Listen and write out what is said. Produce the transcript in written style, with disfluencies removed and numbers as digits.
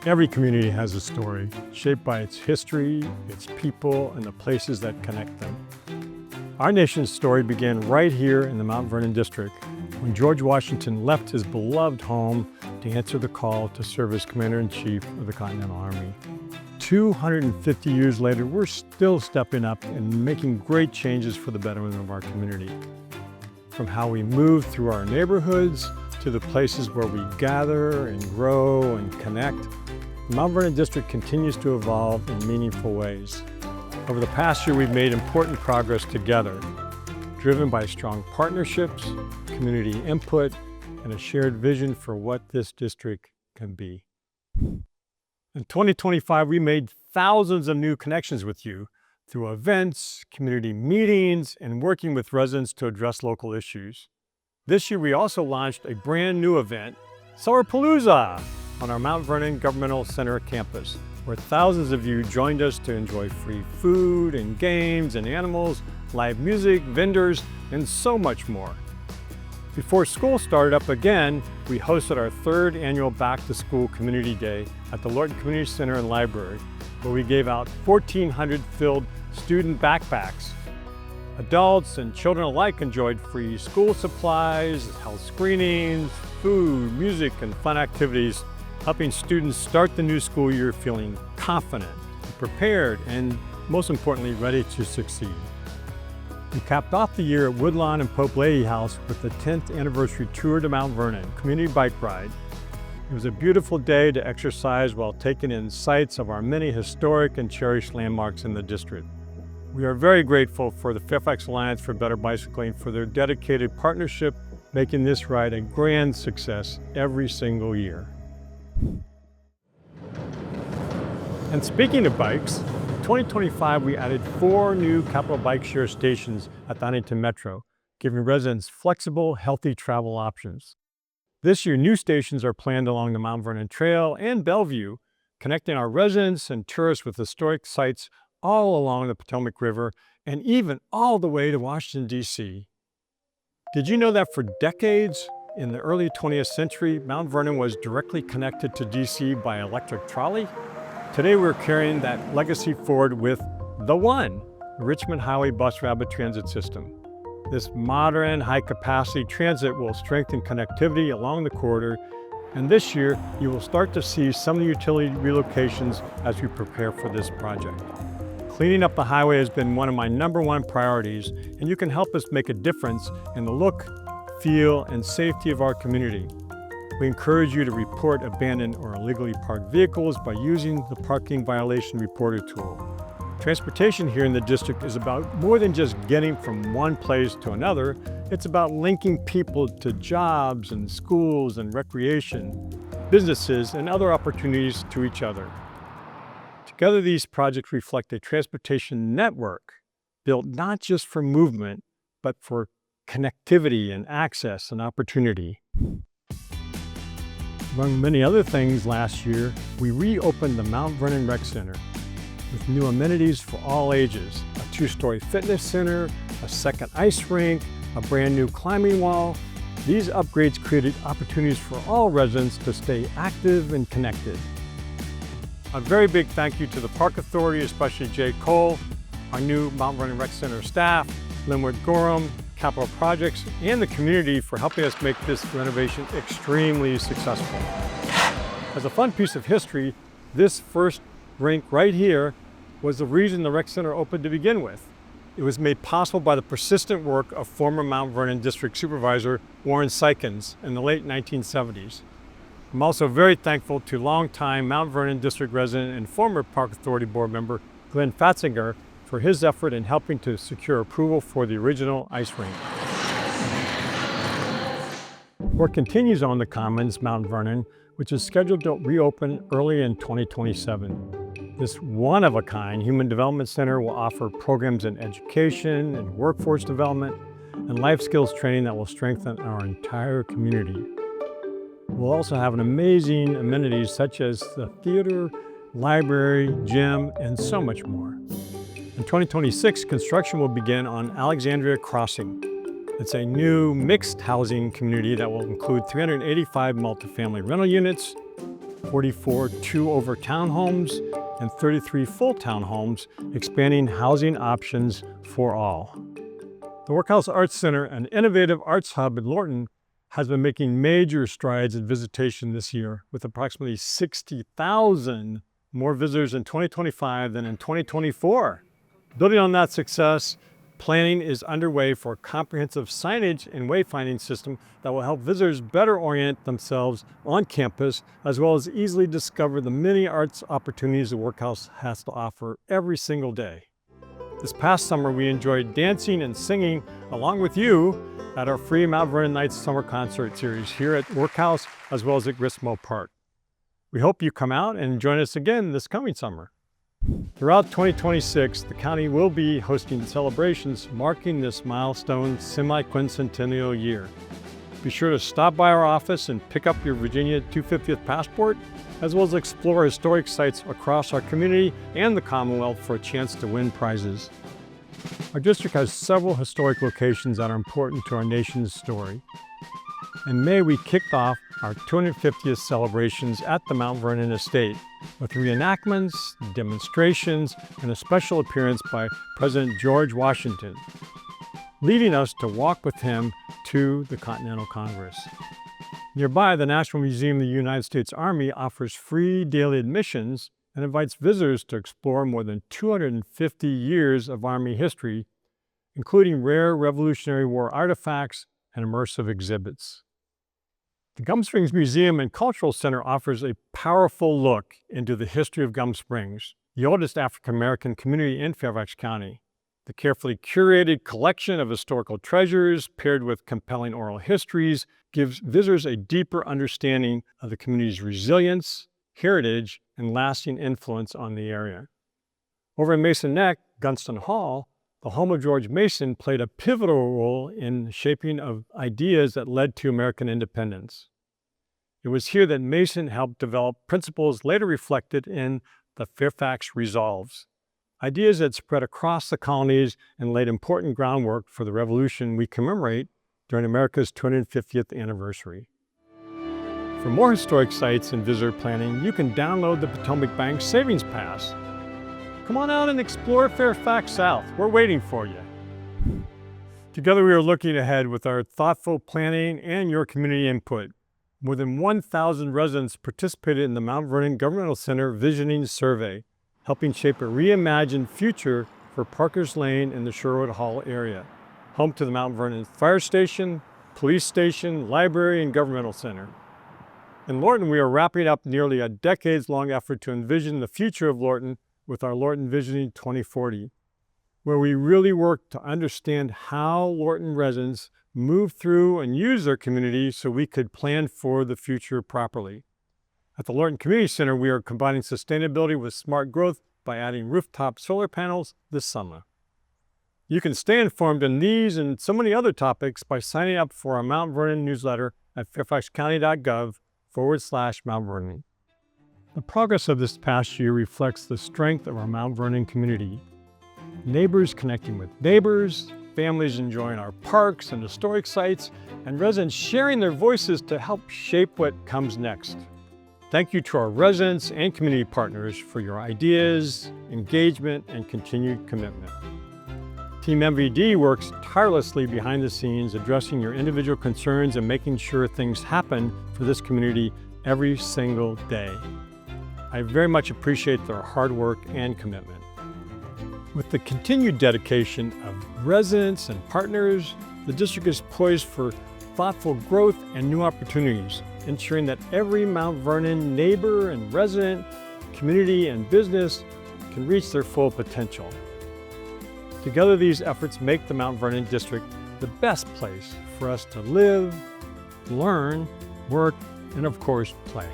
Every community has a story, shaped by its history, its people, and the places that connect them. Our nation's story began right here in the Mount Vernon District, when George Washington left his beloved home to answer the call to serve as Commander-in-Chief of the Continental Army. 250 years later, we're still stepping up and making great changes for the betterment of our community. From how we move through our neighborhoods to the places where we gather and grow and connect, the Mount Vernon District continues to evolve in meaningful ways. Over the past year, we've made important progress together, driven by strong partnerships, community input, and a shared vision for what this district can be. In 2025, we made thousands of new connections with you through events, community meetings, and working with residents to address local issues. This year, we also launched a brand new event, Summerpalooza, on our Mount Vernon Governmental Center campus, where thousands of you joined us to enjoy free food and games and animals, live music, vendors, and so much more. Before school started up again, we hosted our third annual Back to School Community Day at the Lorton Community Center and Library, where we gave out 1,400 filled student backpacks. Adults and children alike enjoyed free school supplies, health screenings, food, music, and fun activities, helping students start the new school year feeling confident, prepared, and most importantly, ready to succeed. We capped off the year at Woodlawn and Pope Leahy House with the 10th anniversary Tour to Mount Vernon community bike ride. It was a beautiful day to exercise while taking in sights of our many historic and cherished landmarks in the district. We are very grateful for the Fairfax Alliance for Better Bicycling for their dedicated partnership, making this ride a grand success every single year. And speaking of bikes, in 2025 we added 4 new Capital Bike Share stations at the Huntington Metro, giving residents flexible, healthy travel options. This year, new stations are planned along the Mount Vernon Trail and Bellevue, connecting our residents and tourists with historic sites all along the Potomac River and even all the way to Washington, D.C. Did you know that for decades, in the early 20th century, Mount Vernon was directly connected to D.C. by electric trolley? Today, we're carrying that legacy forward with the One, the Richmond Highway Bus Rapid Transit System. This modern, high-capacity transit will strengthen connectivity along the corridor, and this year, you will start to see some of the utility relocations as we prepare for this project. Cleaning up the highway has been one of my #1 priorities, and you can help us make a difference in the look, feel, and safety of our community. We encourage you to report abandoned or illegally parked vehicles by using the Parking Violation Reporter tool. Transportation here in the district is about more than just getting from one place to another. It's about linking people to jobs and schools and recreation, businesses, and other opportunities to each other. Together, these projects reflect a transportation network built not just for movement, but for connectivity and access and opportunity. Among many other things last year, we reopened the Mount Vernon Rec Center with new amenities for all ages, a 2-story fitness center, a second ice rink, a brand new climbing wall. These upgrades created opportunities for all residents to stay active and connected. A very big thank you to the Park Authority, especially Jay Cole, our new Mount Vernon Rec Center staff, Linwood Gorham, Capital Projects, and the community for helping us make this renovation extremely successful. As a fun piece of history, this first rink right here was the reason the rec center opened to begin with. It was made possible by the persistent work of former Mount Vernon District Supervisor Warren Sykens in the late 1970s. I'm also very thankful to longtime Mount Vernon District resident and former Park Authority board member Glenn Fatzinger for his effort in helping to secure approval for the original ice rink. Work continues on the Commons, Mount Vernon, which is scheduled to reopen early in 2027. This one-of-a-kind Human Development Center will offer programs in education and workforce development and life skills training that will strengthen our entire community. We'll also have amazing amenities such as the theater, library, gym, and so much more. In 2026, construction will begin on Alexandria Crossing. It's a new mixed housing community that will include 385 multifamily rental units, 44 two-over townhomes and 33 full townhomes, expanding housing options for all. The Workhouse Arts Center, an innovative arts hub in Lorton, has been making major strides in visitation this year, with approximately 60,000 more visitors in 2025 than in 2024. Building on that success, planning is underway for a comprehensive signage and wayfinding system that will help visitors better orient themselves on campus, as well as easily discover the many arts opportunities the Workhouse has to offer every single day. This past summer, we enjoyed dancing and singing along with you at our free Mount Vernon Nights summer concert series here at Workhouse, as well as at Gristmo Park. We hope you come out and join us again this coming summer. Throughout 2026, the county will be hosting celebrations marking this milestone semi-quincentennial year. Be sure to stop by our office and pick up your Virginia 250th passport, as well as explore historic sites across our community and the Commonwealth for a chance to win prizes. Our district has several historic locations that are important to our nation's story. In May, we kicked off our 250th celebrations at the Mount Vernon Estate with reenactments, demonstrations, and a special appearance by President George Washington, leading us to walk with him to the Continental Congress. Nearby, the National Museum of the United States Army offers free daily admissions and invites visitors to explore more than 250 years of Army history, including rare Revolutionary War artifacts and immersive exhibits. The Gum Springs Museum and Cultural Center offers a powerful look into the history of Gum Springs, the oldest African-American community in Fairfax County. The carefully curated collection of historical treasures, paired with compelling oral histories, gives visitors a deeper understanding of the community's resilience, heritage, and lasting influence on the area. Over in Mason Neck, Gunston Hall, the home of George Mason, played a pivotal role in the shaping of ideas that led to American independence. It was here that Mason helped develop principles later reflected in the Fairfax Resolves, ideas that spread across the colonies and laid important groundwork for the revolution we commemorate during America's 250th anniversary. For more historic sites and visitor planning, you can download the Potomac Bank Savings Pass. Come on out and explore Fairfax South. We're waiting for you. Together we are looking ahead with our thoughtful planning and your community input. More than 1,000 residents participated in the Mount Vernon Governmental Center Visioning Survey, helping shape a reimagined future for Parkers Lane in the Sherwood Hall area, home to the Mount Vernon Fire Station, Police Station, Library, and Governmental Center. In Lorton, we are wrapping up nearly a decades-long effort to envision the future of Lorton with our Lorton Visioning 2040, where we really work to understand how Lorton residents move through and use their community so we could plan for the future properly. At the Lorton Community Center, we are combining sustainability with smart growth by adding rooftop solar panels this summer. You can stay informed on these and so many other topics by signing up for our Mount Vernon newsletter at fairfaxcounty.gov/Mount Vernon. The progress of this past year reflects the strength of our Mount Vernon community. Neighbors connecting with neighbors, families enjoying our parks and historic sites, and residents sharing their voices to help shape what comes next. Thank you to our residents and community partners for your ideas, engagement, and continued commitment. Team MVD works tirelessly behind the scenes, addressing your individual concerns and making sure things happen for this community every single day. I very much appreciate their hard work and commitment. With the continued dedication of residents and partners, the district is poised for thoughtful growth and new opportunities, ensuring that every Mount Vernon neighbor and resident, community and business can reach their full potential. Together, these efforts make the Mount Vernon District the best place for us to live, learn, work, and of course, play.